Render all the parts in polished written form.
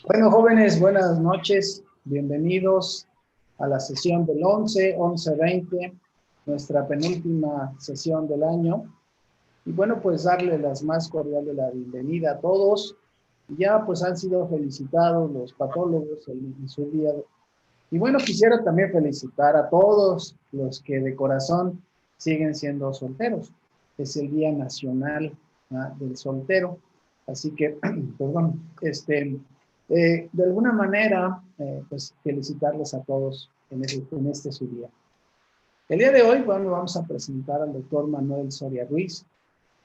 Bueno, jóvenes, buenas noches. Bienvenidos a la sesión del 11-20, nuestra penúltima sesión del año. Y bueno, pues darle las más cordiales la bienvenida a todos. Ya pues han sido felicitados los patólogos en su día. Y bueno, quisiera también felicitar a todos los que de corazón siguen siendo solteros. Es el Día Nacional del Soltero. Así que, perdón, de alguna manera, pues felicitarles a todos en este su día. El día de hoy, bueno, vamos a presentar al doctor Manuel Soria Ruiz.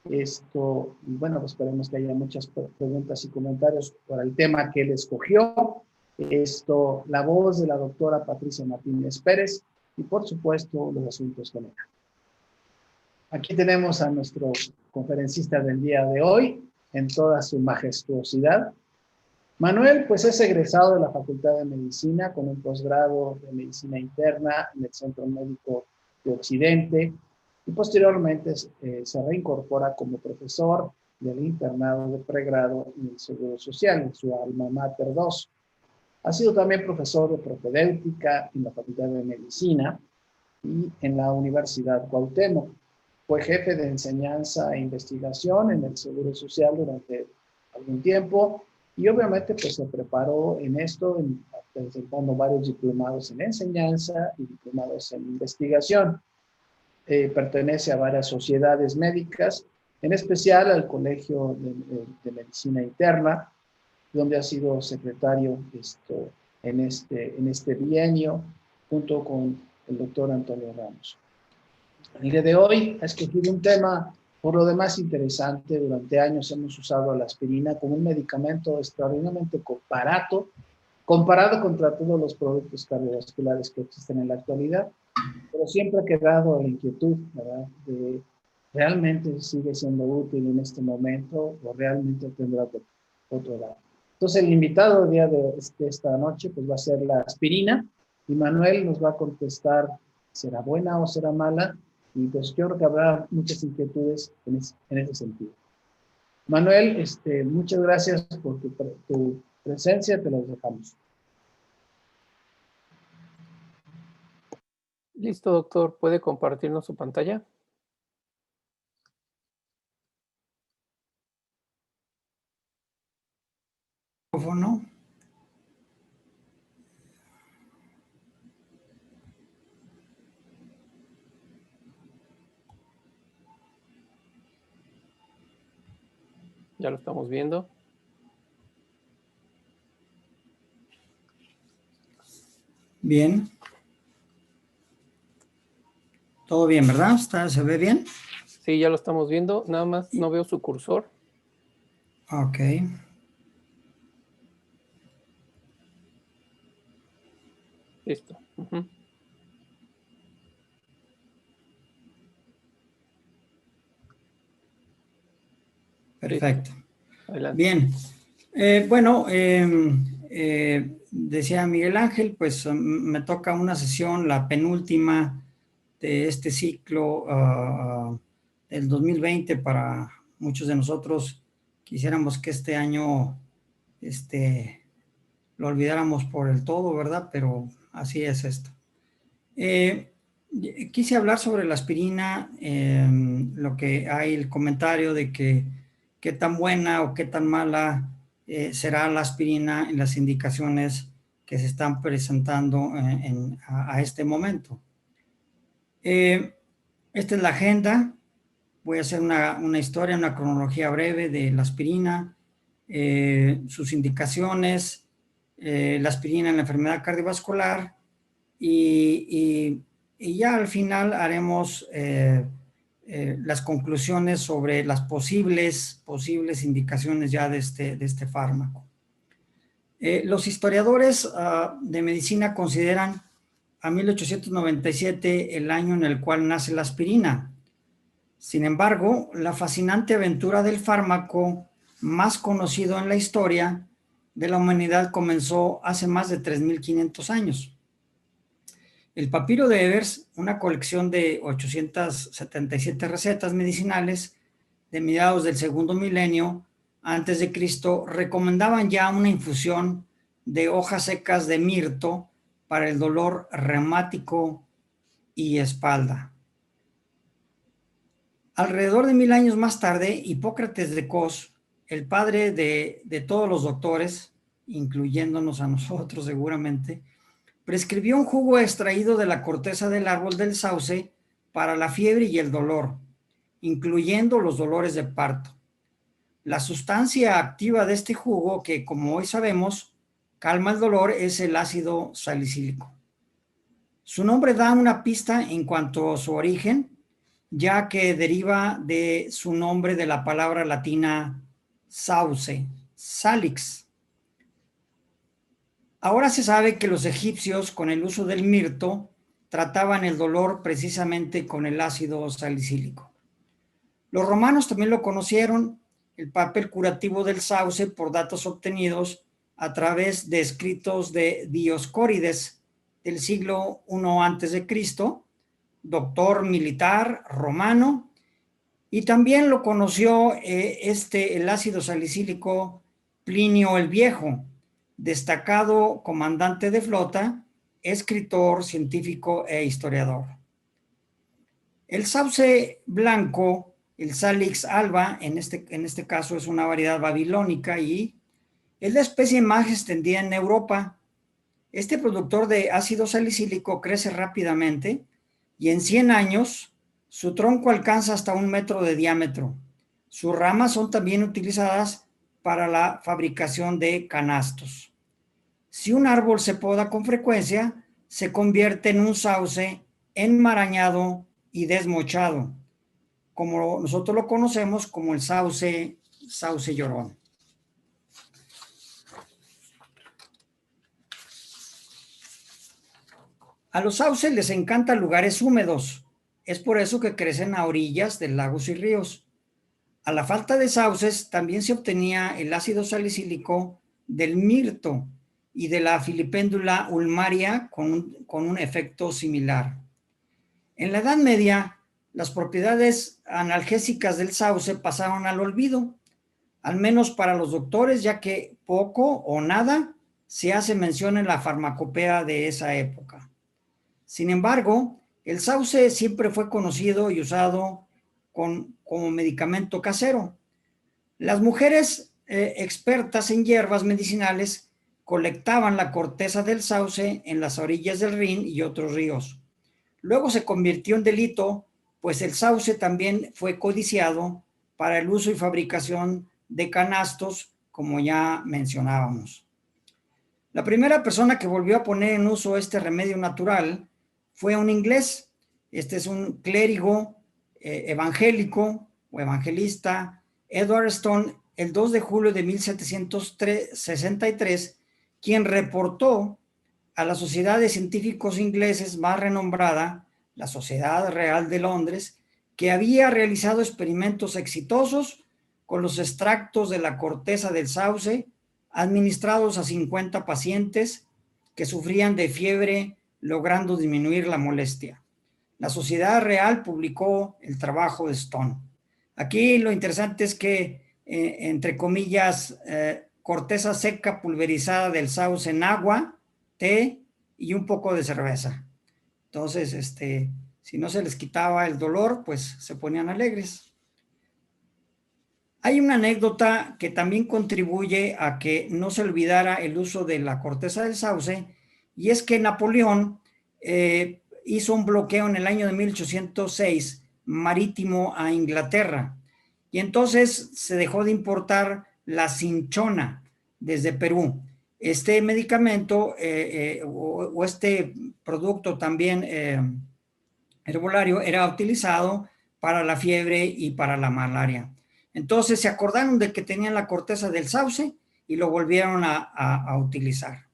Bueno, pues esperemos que haya muchas preguntas y comentarios por el tema que él escogió. La voz de la doctora Patricia Martínez Pérez y, por supuesto, los asuntos generales. Aquí tenemos a nuestro conferencista del día de hoy, en toda su majestuosidad. Manuel, pues es egresado de la Facultad de Medicina con un posgrado de Medicina Interna en el Centro Médico de Occidente y posteriormente se reincorpora como profesor del internado de pregrado en el Seguro Social, en su alma mater 2. Ha sido también profesor de propedéutica en la Facultad de Medicina y en la Universidad Cuauhtémoc. Fue jefe de enseñanza e investigación en el Seguro Social durante algún tiempo y obviamente pues se preparó en esto, presentando varios diplomados en enseñanza y diplomados en investigación. Pertenece a varias sociedades médicas, en especial al Colegio de Medicina Interna, donde ha sido secretario en este bienio, junto con el doctor Antonio Ramos. El día de hoy ha escogido un tema por lo demás interesante. Durante años hemos usado la aspirina como un medicamento extraordinariamente barato, comparado contra todos los productos cardiovasculares que existen en la actualidad, pero siempre ha quedado la inquietud, ¿verdad?, de realmente sigue siendo útil en este momento o realmente tendrá otro lado. Entonces el invitado el día de esta noche pues va a ser la aspirina y Manuel nos va a contestar, ¿será buena o será mala? Y pues yo creo que habrá muchas inquietudes en ese sentido. Manuel, muchas gracias por tu presencia, te los dejamos. Listo, doctor. ¿Puede compartirnos su pantalla? ¿No? Ya lo estamos viendo. Bien. Todo bien, ¿verdad? ¿Se ve bien? Sí, ya lo estamos viendo. Nada más no veo su cursor. Ok. Listo. Perfecto. Adelante. Bien. Bueno, decía Miguel Ángel, pues me toca una sesión, la penúltima de este ciclo del 2020. Para muchos de nosotros quisiéramos que este año lo olvidáramos por el todo, ¿verdad? Pero así es esto. Quise hablar sobre la aspirina, lo que hay el comentario de que qué tan buena o qué tan mala será la aspirina en las indicaciones que se están presentando a este momento. Esta es la agenda. Voy a hacer una historia, una cronología breve de la aspirina, sus indicaciones, la aspirina en la enfermedad cardiovascular y ya al final haremos las conclusiones sobre las posibles indicaciones ya de este fármaco. Los historiadores de medicina consideran a 1897 el año en el cual nace la aspirina. Sin embargo, la fascinante aventura del fármaco más conocido en la historia de la humanidad comenzó hace más de 3.500 años. El papiro de Evers, una colección de 877 recetas medicinales de mediados del segundo milenio antes de Cristo, recomendaban ya una infusión de hojas secas de mirto para el dolor reumático y espalda. Alrededor de 1000 años más tarde, Hipócrates de Cos, el padre de todos los doctores, incluyéndonos a nosotros seguramente, prescribió un jugo extraído de la corteza del árbol del sauce para la fiebre y el dolor, incluyendo los dolores de parto. La sustancia activa de este jugo, que como hoy sabemos, calma el dolor, es el ácido salicílico. Su nombre da una pista en cuanto a su origen, ya que deriva de su nombre de la palabra latina sauce, salix. Ahora se sabe que los egipcios, con el uso del mirto, trataban el dolor precisamente con el ácido salicílico. Los romanos también lo conocieron, el papel curativo del sauce, por datos obtenidos a través de escritos de Dioscórides del siglo I a.C., doctor militar romano, y también lo conoció el ácido salicílico Plinio el Viejo, destacado comandante de flota, escritor, científico e historiador. El sauce blanco, el Salix alba, en este caso es una variedad babilónica y es la especie más extendida en Europa. Este productor de ácido salicílico crece rápidamente y en 100 años su tronco alcanza hasta 1 metro de diámetro. Sus ramas son también utilizadas para la fabricación de canastos. Si un árbol se poda con frecuencia, se convierte en un sauce enmarañado y desmochado, como nosotros lo conocemos como el sauce llorón. A los sauces les encantan lugares húmedos. Es por eso que crecen a orillas de lagos y ríos. A la falta de sauces también se obtenía el ácido salicílico del mirto y de la Filipendula ulmaria con un efecto similar. En la Edad Media, las propiedades analgésicas del sauce pasaron al olvido, al menos para los doctores, ya que poco o nada se hace mención en la farmacopea de esa época. Sin embargo, el sauce siempre fue conocido y usado como medicamento casero. Las mujeres expertas en hierbas medicinales colectaban la corteza del sauce en las orillas del Rin y otros ríos. Luego se convirtió en delito, pues el sauce también fue codiciado para el uso y fabricación de canastos, como ya mencionábamos. La primera persona que volvió a poner en uso este remedio natural fue un inglés. Este es un clérigo evangélico o evangelista, Edward Stone, el 2 de julio de 1763, quien reportó a la sociedad de científicos ingleses más renombrada, la Sociedad Real de Londres, que había realizado experimentos exitosos con los extractos de la corteza del sauce administrados a 50 pacientes que sufrían de fiebre, logrando disminuir la molestia. La Sociedad Real publicó el trabajo de Stone. Aquí lo interesante es que, entre comillas, corteza seca pulverizada del sauce en agua, té y un poco de cerveza. Entonces, si no se les quitaba el dolor, pues se ponían alegres. Hay una anécdota que también contribuye a que no se olvidara el uso de la corteza del sauce, y es que Napoleón hizo un bloqueo en el año de 1806 marítimo a Inglaterra, y entonces se dejó de importar la cinchona desde Perú. Este medicamento o este producto también herbolario era utilizado para la fiebre y para la malaria. Entonces se acordaron de que tenían la corteza del sauce y lo volvieron a utilizar.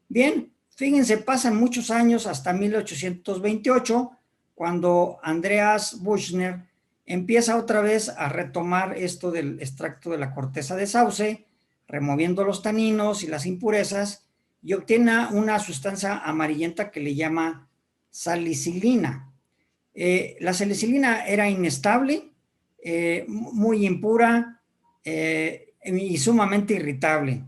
Bien, fíjense, pasan muchos años hasta 1828, cuando Andreas Buchner empieza otra vez a retomar esto del extracto de la corteza de sauce, removiendo los taninos y las impurezas, y obtiene una sustancia amarillenta que le llama salicilina. La salicilina era inestable, muy impura y sumamente irritable.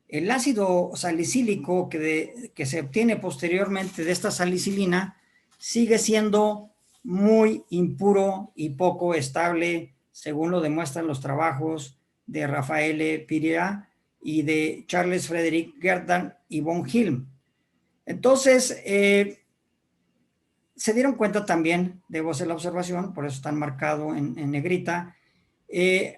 El ácido salicílico que se obtiene posteriormente de esta salicilina sigue siendo muy impuro y poco estable, según lo demuestran los trabajos de Rafael Piria y de Charles Frederick Gerdan y von Hilm. Entonces, se dieron cuenta también, debo hacer la observación, por eso están marcado en negrita,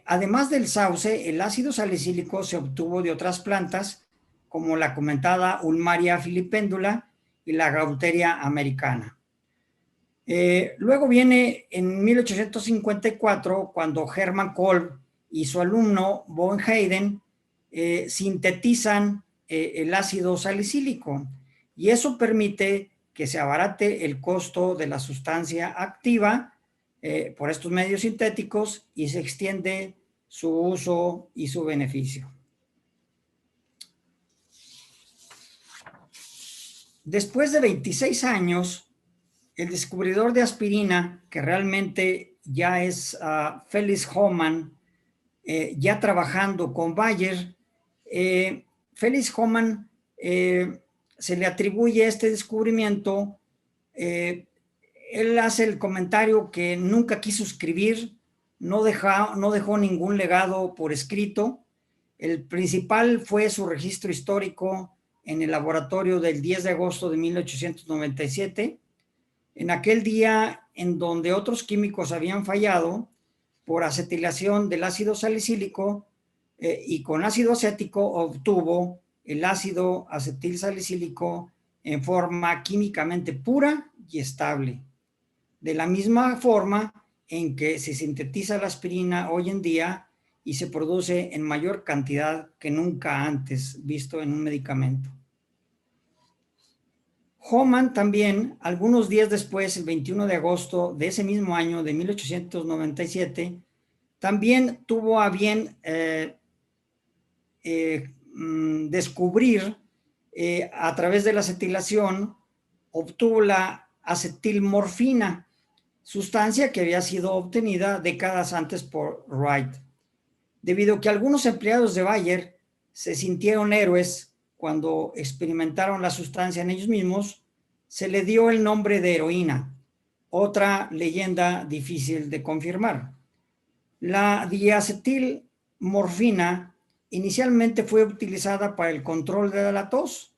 además del sauce, el ácido salicílico se obtuvo de otras plantas, como la comentada Ulmaria filipendula y la Gaultheria americana. Luego viene en 1854, cuando Hermann Kolb y su alumno von Heyden sintetizan el ácido salicílico, y eso permite que se abarate el costo de la sustancia activa por estos medios sintéticos y se extiende su uso y su beneficio. Después de 26 años, el descubridor de aspirina, que realmente ya es Felix Hohmann, ya trabajando con Bayer, Felix Hohmann se le atribuye este descubrimiento. Él hace el comentario que nunca quiso escribir, no dejó ningún legado por escrito. El principal fue su registro histórico en el laboratorio del 10 de agosto de 1897, en aquel día en donde otros químicos habían fallado por acetilación del ácido salicílico y con ácido acético obtuvo el ácido acetilsalicílico en forma químicamente pura y estable. De la misma forma en que se sintetiza la aspirina hoy en día y se produce en mayor cantidad que nunca antes visto en un medicamento. Hohmann también, algunos días después, el 21 de agosto de ese mismo año, de 1897, también tuvo a bien descubrir a través de la acetilación, obtuvo la acetilmorfina, sustancia que había sido obtenida décadas antes por Wright. Debido a que algunos empleados de Bayer se sintieron héroes cuando experimentaron la sustancia en ellos mismos, se le dio el nombre de heroína, otra leyenda difícil de confirmar. La diacetilmorfina inicialmente fue utilizada para el control de la tos,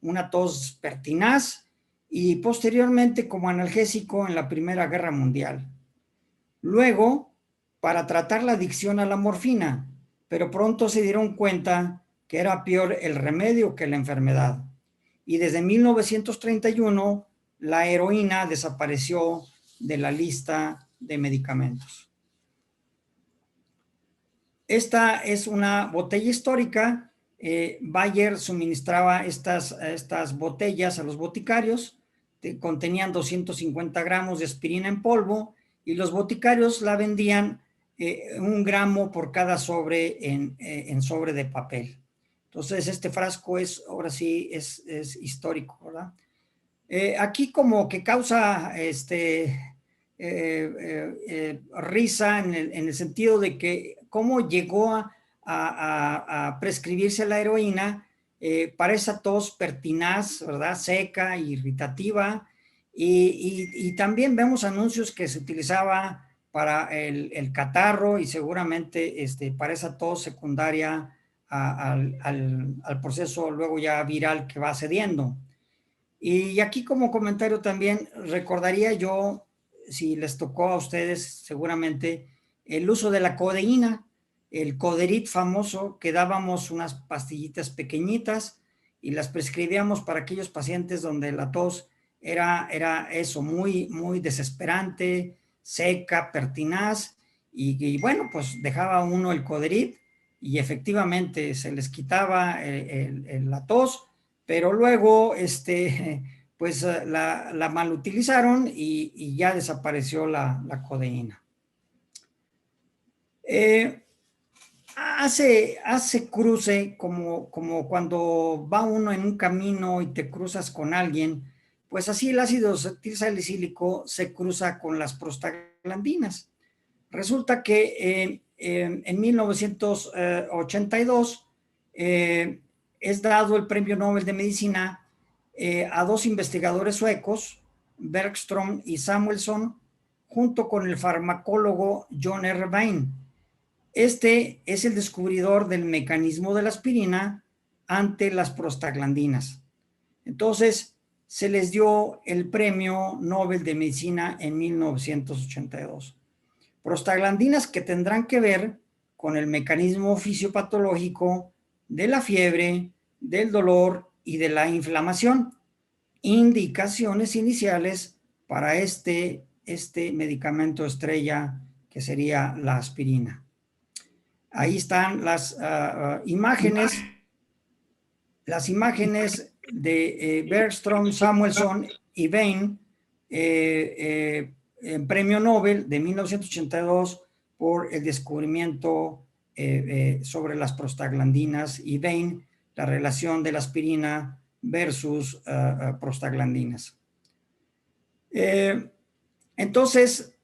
una tos pertinaz, y posteriormente como analgésico en la Primera Guerra Mundial. Luego, para tratar la adicción a la morfina, pero pronto se dieron cuenta que era peor el remedio que la enfermedad. Y desde 1931, la heroína desapareció de la lista de medicamentos. Esta es una botella histórica. Bayer suministraba estas botellas a los boticarios, contenían 250 gramos de aspirina en polvo, y los boticarios la vendían 1 gramo por cada sobre en sobre de papel. Entonces, este frasco ahora sí es histórico, ¿verdad? Aquí como que causa risa en el sentido de que cómo llegó a prescribirse la heroína para esa tos pertinaz, ¿verdad? Seca, irritativa, y también vemos anuncios que se utilizaba para el catarro y seguramente para esa tos secundaria al proceso luego ya viral que va cediendo. Y aquí como comentario también recordaría yo, si les tocó a ustedes seguramente, el uso de la codeína, el Coderit famoso, que dábamos unas pastillitas pequeñitas y las prescribíamos para aquellos pacientes donde la tos era eso, muy, muy desesperante, seca, pertinaz, y bueno, pues dejaba uno el Coderit y efectivamente se les quitaba la tos, pero luego pues la malutilizaron y ya desapareció la codeína. Hace cruce como cuando va uno en un camino y te cruzas con alguien, pues así el ácido acetilsalicílico se cruza con las prostaglandinas. Resulta que en 1982 es dado el Premio Nobel de Medicina a dos investigadores suecos, Bergström y Samuelsson, junto con el farmacólogo John R. Vane. Este es el descubridor del mecanismo de la aspirina ante las prostaglandinas. Entonces, se les dio el Premio Nobel de Medicina en 1982. Prostaglandinas que tendrán que ver con el mecanismo fisiopatológico de la fiebre, del dolor y de la inflamación. Indicaciones iniciales para este medicamento estrella que sería la aspirina. Ahí están las imágenes. Las imágenes de Bergström, Samuelsson y Vane en Premio Nobel de 1982 por el descubrimiento sobre las prostaglandinas, y Vane, la relación de la aspirina versus prostaglandinas. Entonces,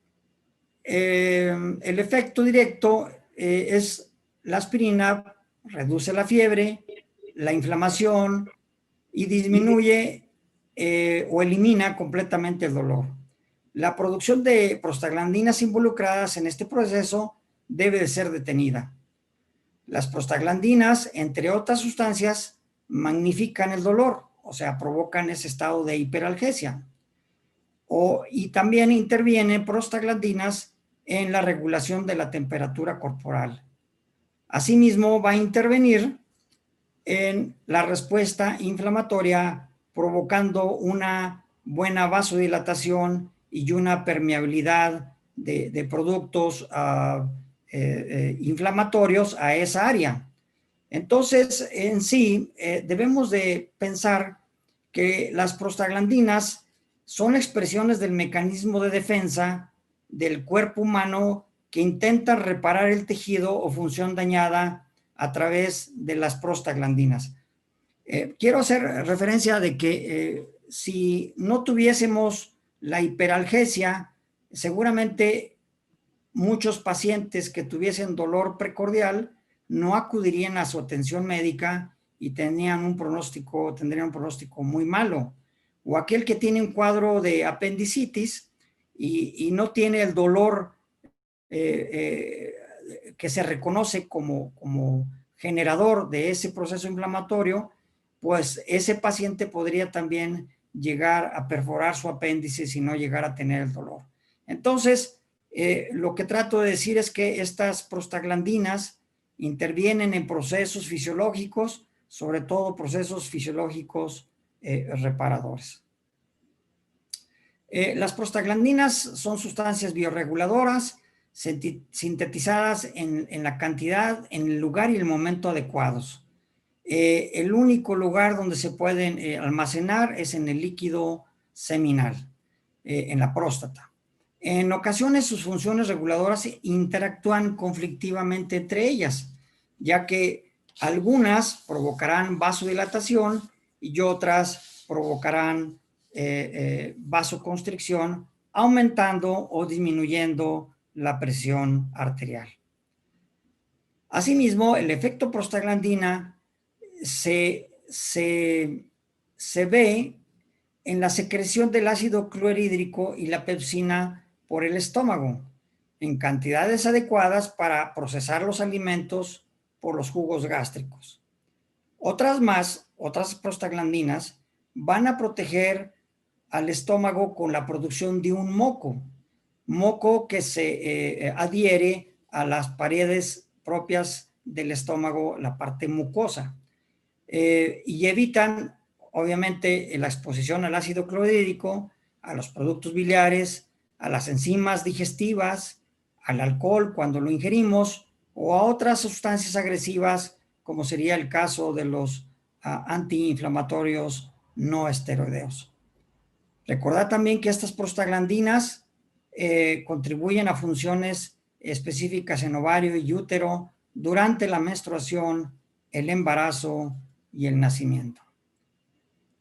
el efecto directo es la aspirina reduce la fiebre, la inflamación y disminuye o elimina completamente el dolor. La producción de prostaglandinas involucradas en este proceso debe de ser detenida. Las prostaglandinas, entre otras sustancias, magnifican el dolor, o sea, provocan ese estado de hiperalgesia. Y también intervienen prostaglandinas en la regulación de la temperatura corporal. Asimismo, va a intervenir en la respuesta inflamatoria, provocando una buena vasodilatación y una permeabilidad de productos inflamatorios a esa área. Entonces, en sí, debemos de pensar que las prostaglandinas son expresiones del mecanismo de defensa del cuerpo humano que intenta reparar el tejido o función dañada a través de las prostaglandinas. Quiero hacer referencia de que si no tuviésemos la hiperalgesia, seguramente muchos pacientes que tuviesen dolor precordial no acudirían a su atención médica y tendrían un pronóstico muy malo. O aquel que tiene un cuadro de apendicitis y no tiene el dolor que se reconoce como generador de ese proceso inflamatorio, pues ese paciente podría también llegar a perforar su apéndice si no llegara a tener el dolor. Entonces, lo que trato de decir es que estas prostaglandinas intervienen en procesos fisiológicos, sobre todo procesos fisiológicos reparadores. Las prostaglandinas son sustancias biorreguladoras sintetizadas en la cantidad, en el lugar y el momento adecuados. El único lugar donde se pueden almacenar es en el líquido seminal, en la próstata. En ocasiones sus funciones reguladoras interactúan conflictivamente entre ellas, ya que algunas provocarán vasodilatación y otras provocarán vasoconstricción, aumentando o disminuyendo la presión arterial. Asimismo, el efecto prostaglandina se ve en la secreción del ácido clorhídrico y la pepsina por el estómago, en cantidades adecuadas para procesar los alimentos por los jugos gástricos. Otras prostaglandinas van a proteger al estómago con la producción de un moco que se adhiere a las paredes propias del estómago, la parte mucosa, y evitan, obviamente, la exposición al ácido clorhídrico, a los productos biliares, a las enzimas digestivas, al alcohol cuando lo ingerimos, o a otras sustancias agresivas, como sería el caso de los antiinflamatorios no esteroideos. Recordad también que estas prostaglandinas contribuyen a funciones específicas en ovario y útero durante la menstruación, el embarazo y el nacimiento.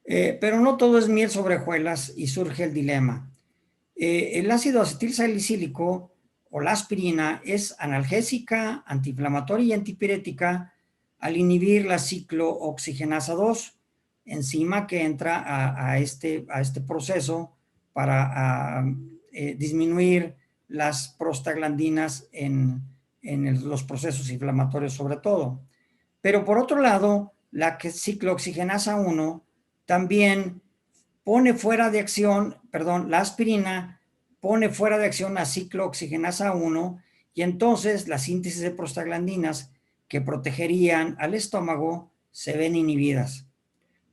Pero no todo es miel sobre hojuelas y surge el dilema. El ácido acetilsalicílico o la aspirina es analgésica, antiinflamatoria y antipirética, al inhibir la ciclooxigenasa 2, enzima que entra a este proceso para disminuir las prostaglandinas en los procesos inflamatorios sobre todo. Pero por otro lado, la ciclooxigenasa 1 también pone fuera de acción, la aspirina pone fuera de acción la ciclooxigenasa 1 y entonces la síntesis de prostaglandinas que protegerían al estómago se ven inhibidas.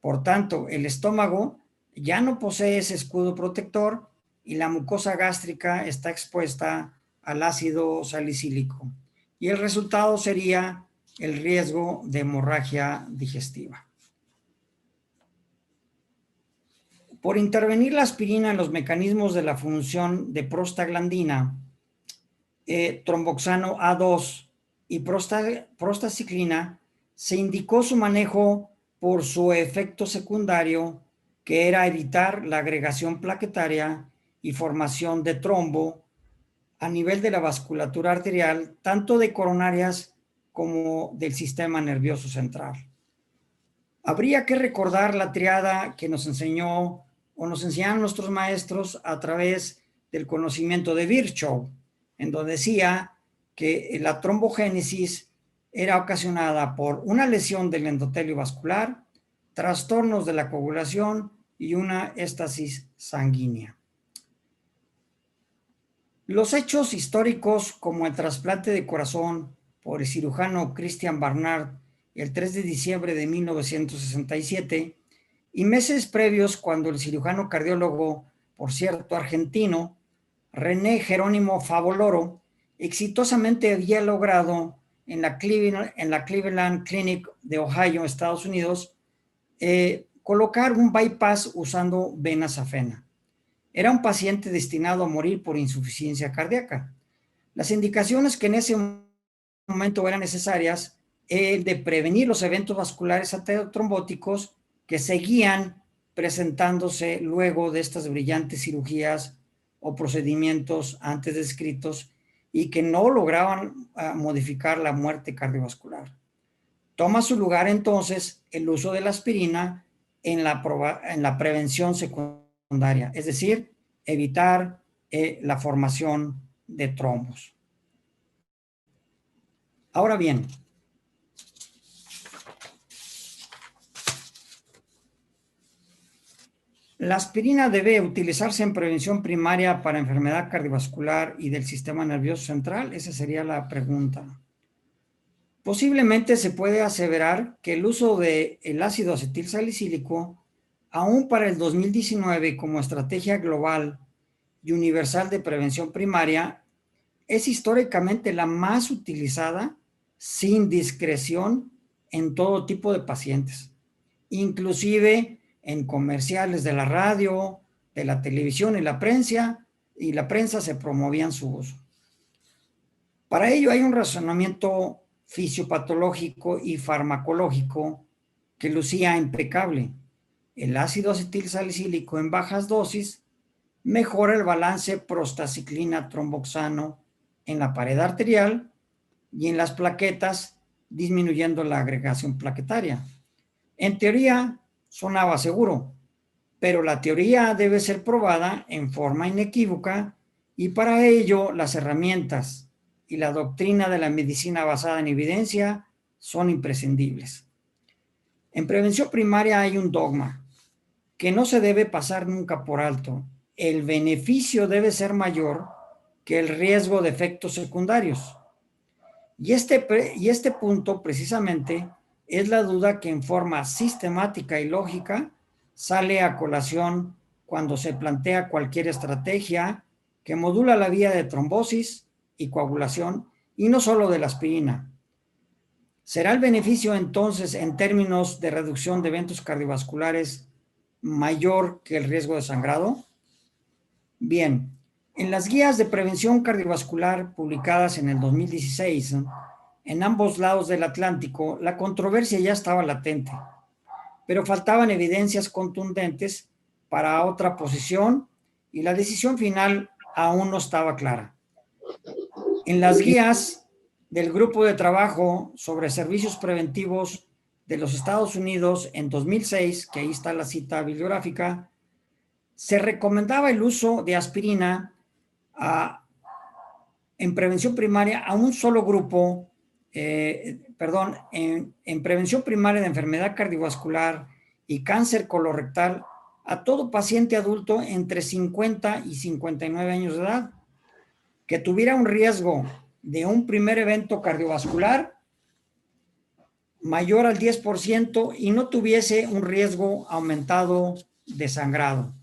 Por tanto, el estómago ya no posee ese escudo protector y la mucosa gástrica está expuesta al ácido salicílico. Y el resultado sería el riesgo de hemorragia digestiva. Por intervenir la aspirina en los mecanismos de la función de prostaglandina, tromboxano A2 y prostaciclina, se indicó su manejo por su efecto secundario, que era evitar la agregación plaquetaria y formación de trombo a nivel de la vasculatura arterial, tanto de coronarias como del sistema nervioso central. Habría que recordar la triada que nos enseñó o nos enseñaron nuestros maestros a través del conocimiento de Virchow, en donde decía que la trombogénesis era ocasionada por una lesión del endotelio vascular, trastornos de la coagulación y una éstasis sanguínea. Los hechos históricos como el trasplante de corazón por el cirujano Christian Barnard el 3 de diciembre de 1967 y meses previos cuando el cirujano cardiólogo, por cierto argentino, René Jerónimo Favoloro, exitosamente había logrado en la Cleveland Clinic de Ohio, Estados Unidos, colocar un bypass usando vena safena. Era un paciente destinado a morir por insuficiencia cardíaca. Las indicaciones que en ese momento eran necesarias de prevenir los eventos vasculares aterotrombóticos que seguían presentándose luego de estas brillantes cirugías o procedimientos antes descritos y que no lograban modificar la muerte cardiovascular. Toma su lugar entonces el uso de la aspirina en la prevención secundaria, es decir, evitar la formación de trombos. Ahora bien, la aspirina debe utilizarse en prevención primaria para enfermedad cardiovascular y del sistema nervioso central. Esa sería la pregunta. Posiblemente se puede aseverar que el uso del ácido acetilsalicílico, aún para el 2019 como estrategia global y universal de prevención primaria, es históricamente la más utilizada sin discreción en todo tipo de pacientes, inclusive en comerciales de la radio, de la televisión y la prensa se promovían su uso. Para ello hay un razonamiento fisiopatológico y farmacológico que lucía impecable. El ácido acetilsalicílico en bajas dosis mejora el balance prostaciclina-tromboxano en la pared arterial y en las plaquetas, disminuyendo la agregación plaquetaria. En teoría, sonaba seguro, pero la teoría debe ser probada en forma inequívoca y para ello las herramientas y la doctrina de la medicina basada en evidencia son imprescindibles. En prevención primaria hay un dogma que no se debe pasar nunca por alto. El beneficio debe ser mayor que el riesgo de efectos secundarios. Y este punto precisamente es la duda que en forma sistemática y lógica sale a colación cuando se plantea cualquier estrategia que modula la vía de trombosis y coagulación, y no solo de la aspirina. ¿Será el beneficio entonces en términos de reducción de eventos cardiovasculares mayor que el riesgo de sangrado? Bien, en las guías de prevención cardiovascular publicadas en el 2016, en ambos lados del Atlántico, la controversia ya estaba latente, pero faltaban evidencias contundentes para otra posición y la decisión final aún no estaba clara. En las guías del Grupo de Trabajo sobre Servicios Preventivos de los Estados Unidos en 2006, que ahí está la cita bibliográfica, se recomendaba el uso de aspirina en prevención primaria a un solo grupo, en prevención primaria de enfermedad cardiovascular y cáncer colorectal a todo paciente adulto entre 50 y 59 años de edad que tuviera un riesgo de un primer evento cardiovascular mayor al 10% y no tuviese un riesgo aumentado de sangrado,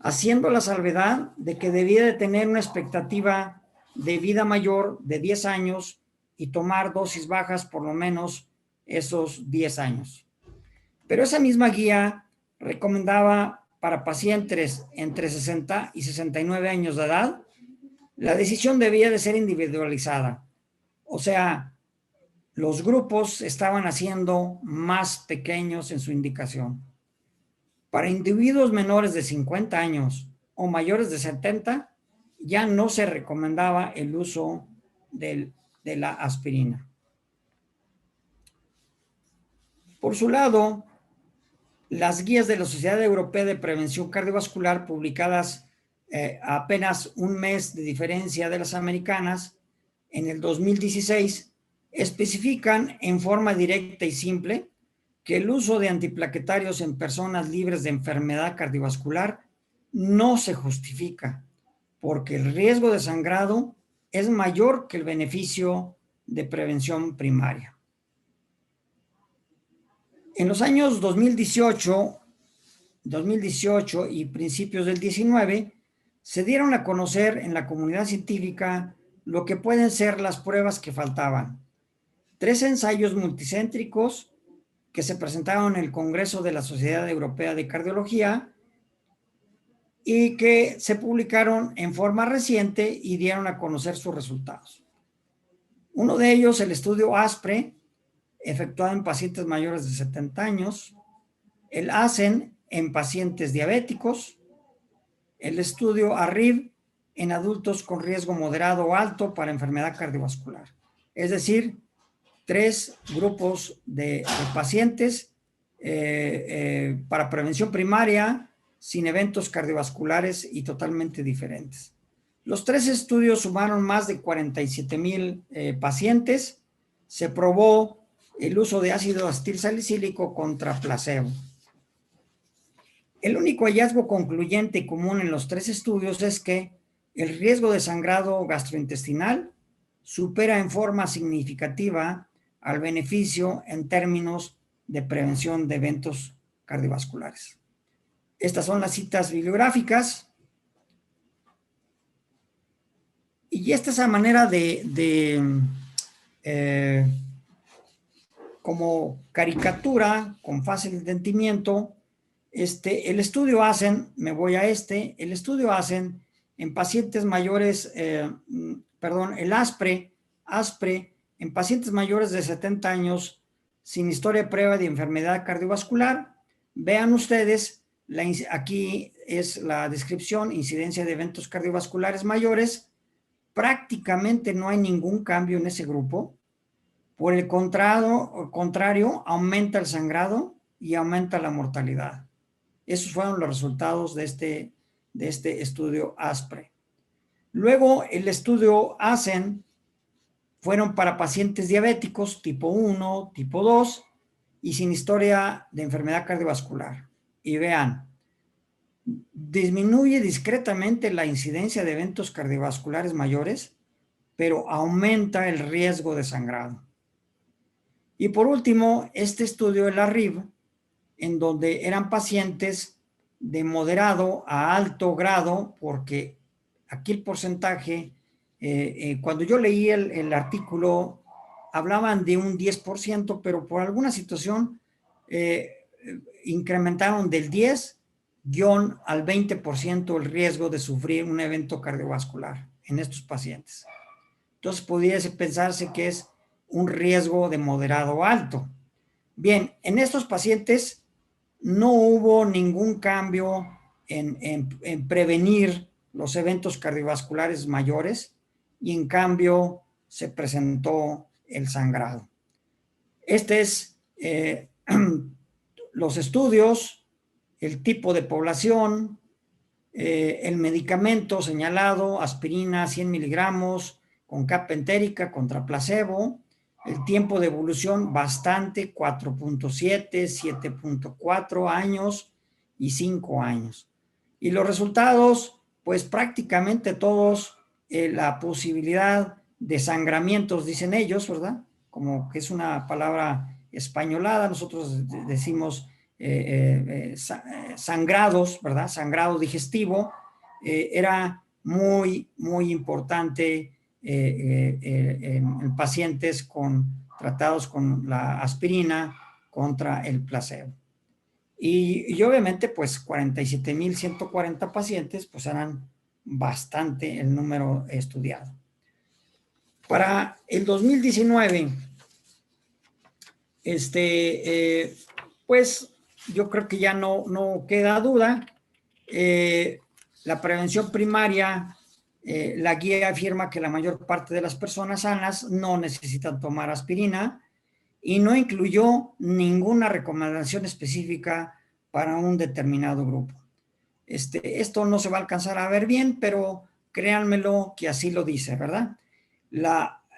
haciendo la salvedad de que debía de tener una expectativa de vida mayor de 10 años y tomar dosis bajas por lo menos esos 10 años. Pero esa misma guía recomendaba para pacientes entre 60 y 69 años de edad, la decisión debía de ser individualizada. O sea, los grupos estaban haciendo más pequeños en su indicación. Para individuos menores de 50 años o mayores de 70, ya no se recomendaba el uso de la aspirina. Por su lado, las guías de la Sociedad Europea de Prevención Cardiovascular, publicadas a apenas un mes de diferencia de las americanas, en el 2016, especifican en forma directa y simple que el uso de antiplaquetarios en personas libres de enfermedad cardiovascular no se justifica, porque el riesgo de sangrado es mayor que el beneficio de prevención primaria. En los años 2018 y principios del 19, se dieron a conocer en la comunidad científica lo que pueden ser las pruebas que faltaban. 3 ensayos multicéntricos que se presentaron en el Congreso de la Sociedad Europea de Cardiología y que se publicaron en forma reciente y dieron a conocer sus resultados. Uno de ellos, el estudio ASPRE, efectuado en pacientes mayores de 70 años, el ASCEN en pacientes diabéticos, el estudio ARRIV en adultos con riesgo moderado o alto para enfermedad cardiovascular. Es decir, 3 grupos de pacientes para prevención primaria sin eventos cardiovasculares y totalmente diferentes. Los 3 estudios sumaron más de 47,000 pacientes. Se probó el uso de ácido acetilsalicílico contra placebo. El único hallazgo concluyente y común en los 3 estudios es que el riesgo de sangrado gastrointestinal supera en forma significativa al beneficio en términos de prevención de eventos cardiovasculares. Estas son las citas bibliográficas. Y esta es la manera como caricatura, con fácil entendimiento, el estudio ASCEN, me voy a el estudio ASCEN en pacientes mayores, el ASPRE en pacientes mayores de 70 años sin historia previa de enfermedad cardiovascular. Vean ustedes, aquí es la descripción, incidencia de eventos cardiovasculares mayores. Prácticamente no hay ningún cambio en ese grupo. Por el contrario, aumenta el sangrado y aumenta la mortalidad. Esos fueron los resultados de este estudio ASPRE. Luego, el estudio ASCEN fueron para pacientes diabéticos tipo 1, tipo 2 y sin historia de enfermedad cardiovascular. Y vean, disminuye discretamente la incidencia de eventos cardiovasculares mayores, pero aumenta el riesgo de sangrado. Y por último, este estudio, el ARRIV, en donde eran pacientes de moderado a alto grado, porque aquí el porcentaje, cuando yo leí el artículo, hablaban de un 10%, pero por alguna situación incrementaron del 10 al 20% el riesgo de sufrir un evento cardiovascular en estos pacientes. Entonces, pudiese pensarse que es un riesgo de moderado a alto. Bien, en estos pacientes no hubo ningún cambio en prevenir los eventos cardiovasculares mayores y en cambio se presentó el sangrado. Este es los estudios, el tipo de población, el medicamento señalado, aspirina 100 miligramos con capa entérica contra placebo, el tiempo de evolución bastante, 4.7, 7.4 años y 5 años. Y los resultados, pues prácticamente todos, la posibilidad de sangramientos, dicen ellos, ¿verdad? Como que es una palabra españolada, nosotros decimos sangrados, ¿verdad? Sangrado digestivo, era muy, muy importante en pacientes tratados con la aspirina contra el placebo. Y obviamente, pues 47,140 pacientes, pues eran bastante el número estudiado. Para el 2019, pues yo creo que ya no queda duda. La prevención primaria, la guía afirma que la mayor parte de las personas sanas no necesitan tomar aspirina y no incluyó ninguna recomendación específica para un determinado grupo. Esto no se va a alcanzar a ver bien, pero créanmelo que así lo dice, ¿verdad?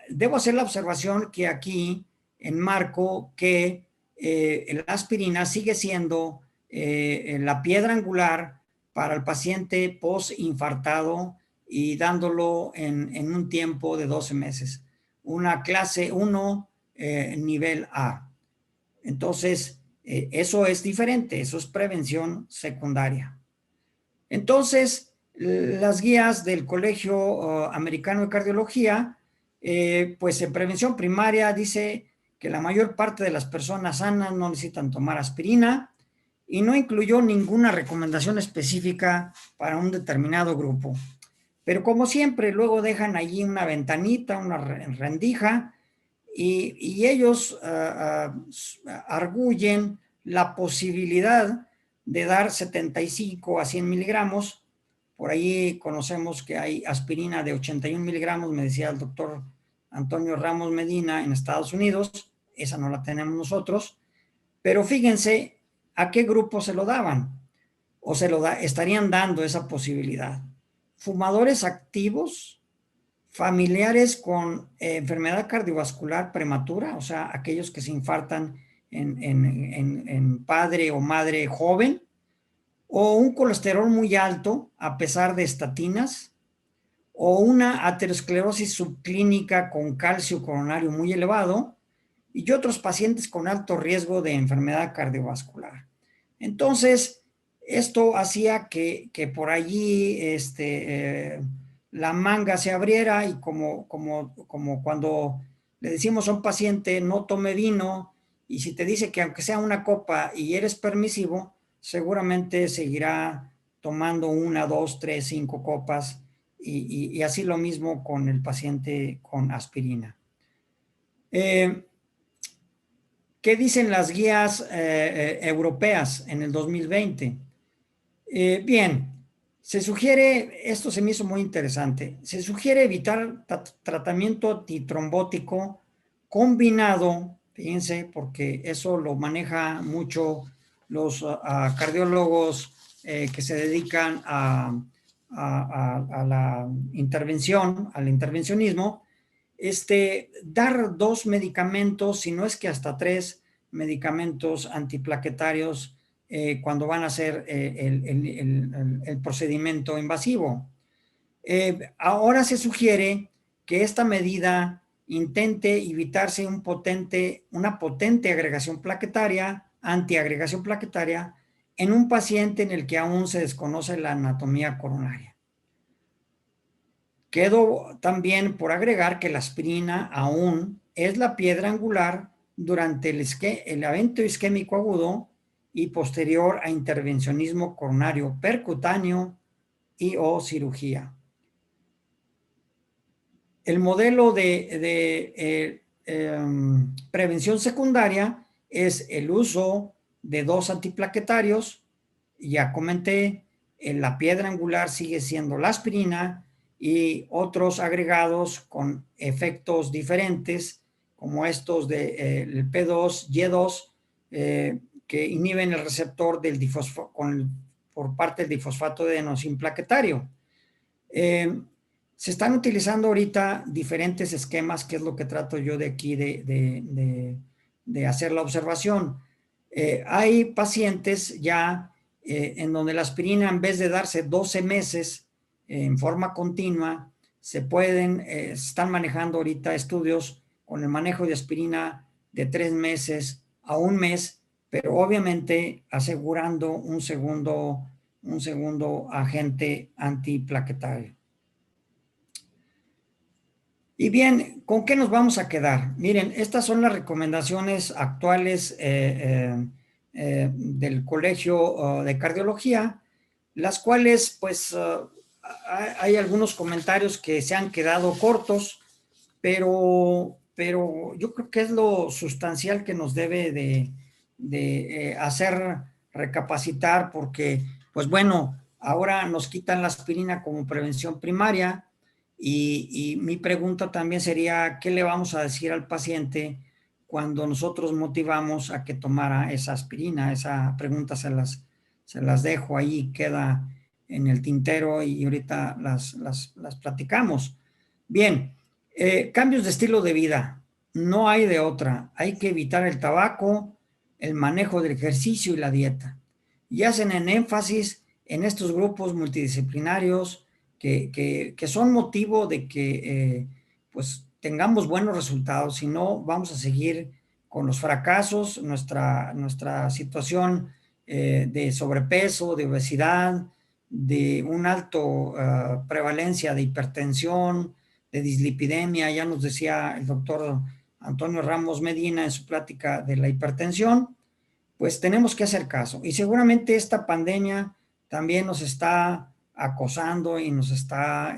Debo hacer la observación que aquí enmarco que la aspirina sigue siendo la piedra angular para el paciente post-infartado y dándolo en un tiempo de 12 meses. Una clase 1, nivel A. Entonces, eso es diferente, eso es prevención secundaria. Entonces, las guías del Colegio Americano de Cardiología, pues en prevención primaria dice que la mayor parte de las personas sanas no necesitan tomar aspirina y no incluyó ninguna recomendación específica para un determinado grupo. Pero como siempre, luego dejan allí una ventanita, una rendija, y ellos arguyen la posibilidad de dar 75 a 100 miligramos. Por ahí conocemos que hay aspirina de 81 miligramos, me decía el doctor Antonio Ramos Medina en Estados Unidos, esa no la tenemos nosotros, pero fíjense a qué grupo se lo daban, o estarían dando esa posibilidad. Fumadores activos, familiares con enfermedad cardiovascular prematura, o sea, aquellos que se infartan en padre o madre joven, o un colesterol muy alto a pesar de estatinas, o una aterosclerosis subclínica con calcio coronario muy elevado, y otros pacientes con alto riesgo de enfermedad cardiovascular. Entonces, esto hacía que por allí la manga se abriera y como cuando le decimos a un paciente no tome vino, y si te dice que aunque sea una copa y eres permisivo, seguramente seguirá tomando 1, 2, 3, 5 copas, y así lo mismo con el paciente con aspirina. ¿Qué dicen las guías europeas en el 2020? Bien, se sugiere, esto se me hizo muy interesante, se sugiere evitar tratamiento antitrombótico combinado, fíjense, porque eso lo maneja mucho los cardiólogos que se dedican a la intervención, al intervencionismo, dar 2 medicamentos, si no es que hasta 3 medicamentos antiplaquetarios cuando van a hacer el procedimiento invasivo. Ahora se sugiere que esta medida intente evitarse una potente agregación plaquetaria, antiagregación plaquetaria, en un paciente en el que aún se desconoce la anatomía coronaria. Quedó también por agregar que la aspirina aún es la piedra angular durante el evento isquémico agudo y posterior a intervencionismo coronario percutáneo y o cirugía. El modelo de prevención secundaria es el uso de 2 antiplaquetarios. Ya comenté, la piedra angular sigue siendo la aspirina y otros agregados con efectos diferentes, como estos del P2, Y2, que inhiben el receptor del por parte del difosfato de adenosín plaquetario. Se están utilizando ahorita diferentes esquemas, que es lo que trato yo de aquí de hacer la observación. Hay pacientes ya en donde la aspirina, en vez de darse 12 meses en forma continua, se están manejando ahorita estudios con el manejo de aspirina de 3 meses a 1 mes, pero obviamente asegurando un segundo agente antiplaquetario. Y bien, ¿con qué nos vamos a quedar? Miren, estas son las recomendaciones actuales del Colegio de Cardiología, las cuales, pues, hay algunos comentarios que se han quedado cortos, pero yo creo que es lo sustancial que nos debe de hacer recapacitar, porque, pues bueno, ahora nos quitan la aspirina como prevención primaria, y mi pregunta también sería, ¿qué le vamos a decir al paciente cuando nosotros motivamos a que tomara esa aspirina? Esa pregunta se las dejo ahí, queda en el tintero y ahorita las platicamos. Bien, cambios de estilo de vida. No hay de otra. Hay que evitar el tabaco, el manejo del ejercicio y la dieta. Y hacen en énfasis en estos grupos multidisciplinarios que son motivo de que pues tengamos buenos resultados. Si no, vamos a seguir con los fracasos, nuestra situación de sobrepeso, de obesidad, de una alta prevalencia de hipertensión, de dislipidemia. Ya nos decía el doctor Antonio Ramos Medina en su plática de la hipertensión. Pues tenemos que hacer caso. Y seguramente esta pandemia también nos está acosando y nos está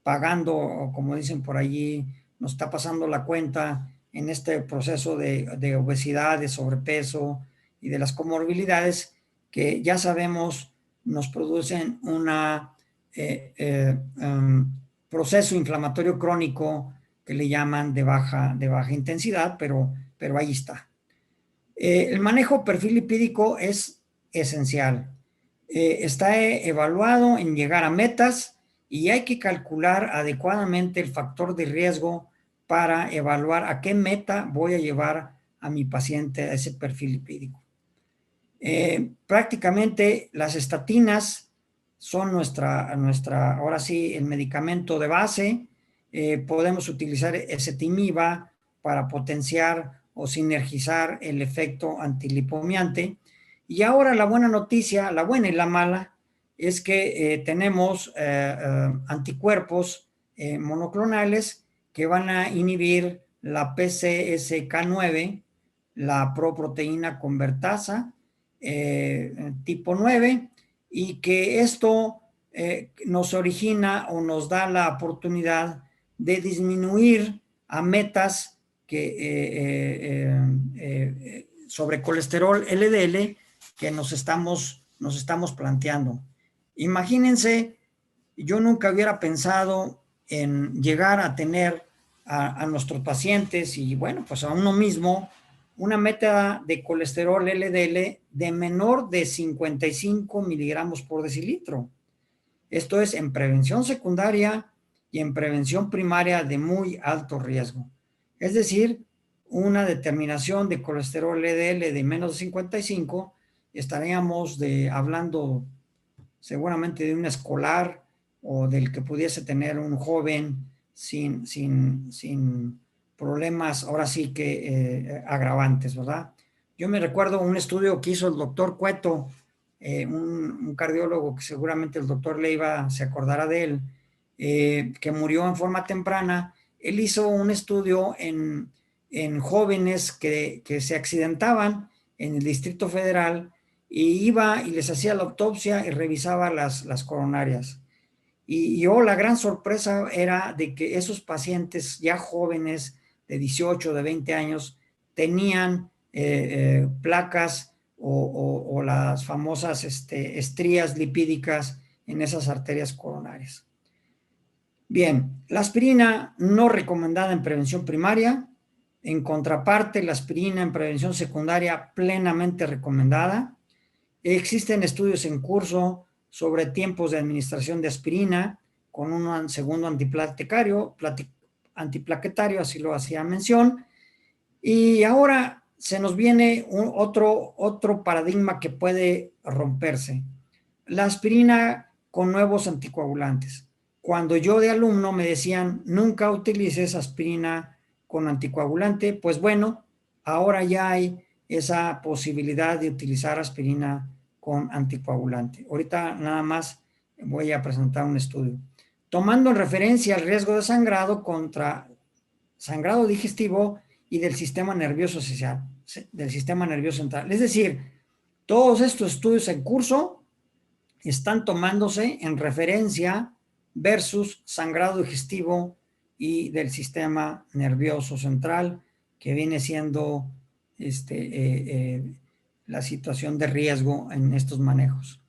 pagando, como dicen por allí, nos está pasando la cuenta en este proceso de obesidad, de sobrepeso y de las comorbilidades que ya sabemos nos producen un proceso inflamatorio crónico que le llaman de baja intensidad, pero ahí está. El manejo perfil lipídico es esencial. Está evaluado en llegar a metas y hay que calcular adecuadamente el factor de riesgo para evaluar a qué meta voy a llevar a mi paciente a ese perfil lipídico. Prácticamente las estatinas son ahora sí, el medicamento de base. Podemos utilizar ezetimiba para potenciar o sinergizar el efecto antilipomiante. Y ahora la buena noticia, la buena y la mala, es que tenemos anticuerpos monoclonales que van a inhibir la PCSK9, la proproteína convertasa tipo 9, y que esto nos origina o nos da la oportunidad de disminuir a metas sobre colesterol LDL que nos estamos planteando. Imagínense, yo nunca hubiera pensado en llegar a tener a nuestros pacientes y bueno, pues a uno mismo, una meta de colesterol LDL de menor de 55 miligramos por decilitro. Esto es en prevención secundaria y en prevención primaria de muy alto riesgo. Es decir, una determinación de colesterol LDL de menos de 55, estaríamos hablando seguramente de un escolar o del que pudiese tener un joven sin problemas, ahora sí que agravantes, ¿verdad? Yo me recuerdo un estudio que hizo el doctor Cueto, un cardiólogo que seguramente el doctor Leiva se acordará de él, que murió en forma temprana. Él hizo un estudio en jóvenes que se accidentaban en el Distrito Federal y iba y les hacía la autopsia y revisaba las coronarias. Y la gran sorpresa era de que esos pacientes ya jóvenes de 18, de 20 años tenían placas o las famosas estrías lipídicas en esas arterias coronarias. Bien, la aspirina no recomendada en prevención primaria. En contraparte, la aspirina en prevención secundaria plenamente recomendada. Existen estudios en curso sobre tiempos de administración de aspirina con un segundo antiplaquetario, así lo hacía mención. Y ahora se nos viene otro paradigma que puede romperse. La aspirina con nuevos anticoagulantes. Cuando yo de alumno me decían, nunca utilices aspirina con anticoagulante, pues bueno, ahora ya hay esa posibilidad de utilizar aspirina con anticoagulante. Ahorita nada más voy a presentar un estudio. Tomando en referencia el riesgo de sangrado contra sangrado digestivo y del sistema nervioso central. Es decir, todos estos estudios en curso están tomándose en referencia versus sangrado digestivo y del sistema nervioso central, que viene siendo la situación de riesgo en estos manejos.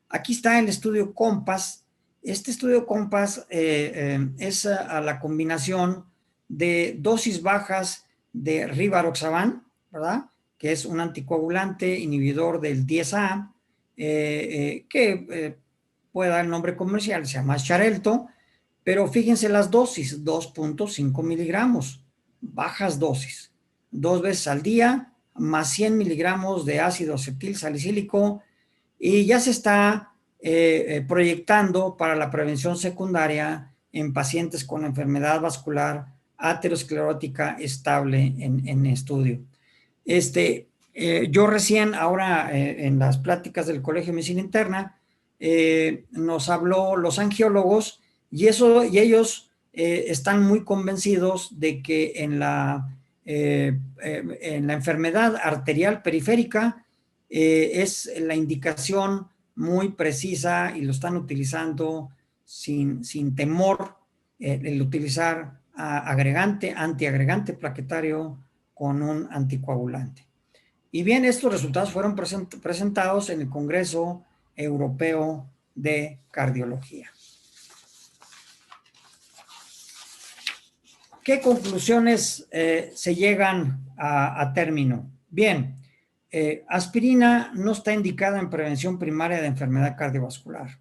Aquí está el estudio COMPASS. Este estudio COMPASS es a la combinación de dosis bajas de rivaroxaban, ¿verdad?, que es un anticoagulante inhibidor del 10A, que puede dar el nombre comercial, se llama Xarelto, pero fíjense las dosis, 2.5 miligramos, bajas dosis, 2 veces al día, más 100 miligramos de ácido acetil salicílico, y ya se está proyectando para la prevención secundaria en pacientes con enfermedad vascular aterosclerótica estable en estudio. Yo recién, ahora en las pláticas del Colegio de Medicina Interna, nos habló los angiólogos y ellos están muy convencidos de que en la enfermedad arterial periférica es la indicación muy precisa y lo están utilizando sin temor el utilizar antiagregante plaquetario con un anticoagulante. Y bien, estos resultados fueron presentados en el Congreso Europeo de Cardiología. ¿Qué conclusiones se llegan a término? Bien, aspirina no está indicada en prevención primaria de enfermedad cardiovascular.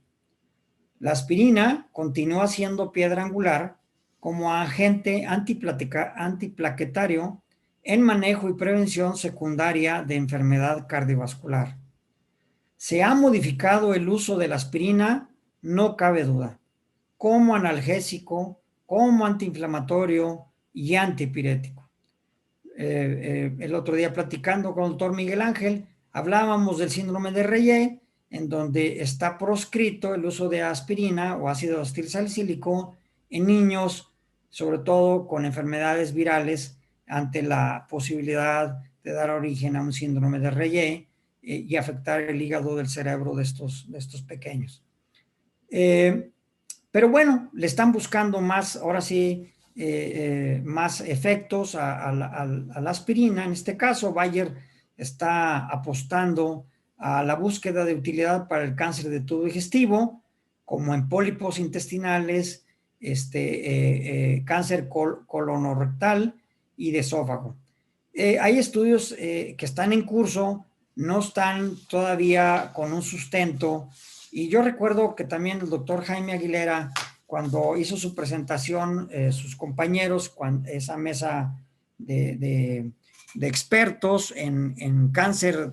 La aspirina continúa siendo piedra angular como agente antiplaquetario en manejo y prevención secundaria de enfermedad cardiovascular. Se ha modificado el uso de la aspirina, no cabe duda, como analgésico, como antiinflamatorio y antipirético. El otro día platicando con el doctor Miguel Ángel, hablábamos del síndrome de Reye, en donde está proscrito el uso de aspirina o ácido acetil salicílico en niños, sobre todo con enfermedades virales, ante la posibilidad de dar origen a un síndrome de Reye y afectar el hígado del cerebro de estos pequeños. Pero bueno, le están buscando más, ahora sí, más efectos a la aspirina. En este caso, Bayer está apostando a la búsqueda de utilidad para el cáncer de tubo digestivo, como en pólipos intestinales, cáncer colonorrectal y de esófago. Hay estudios que están en curso, no están todavía con un sustento, y yo recuerdo que también el doctor Jaime Aguilera, cuando hizo su presentación, sus compañeros, esa mesa de expertos en cáncer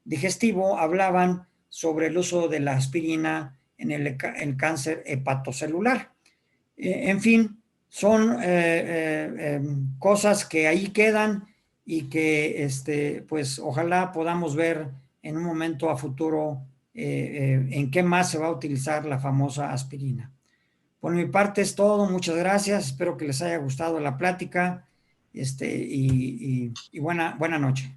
digestivo, hablaban sobre el uso de la aspirina en el cáncer hepatocelular. En fin, son cosas que ahí quedan y que pues ojalá podamos ver en un momento a futuro en qué más se va a utilizar la famosa aspirina. Por mi parte es todo, muchas gracias, espero que les haya gustado la plática y buena noche.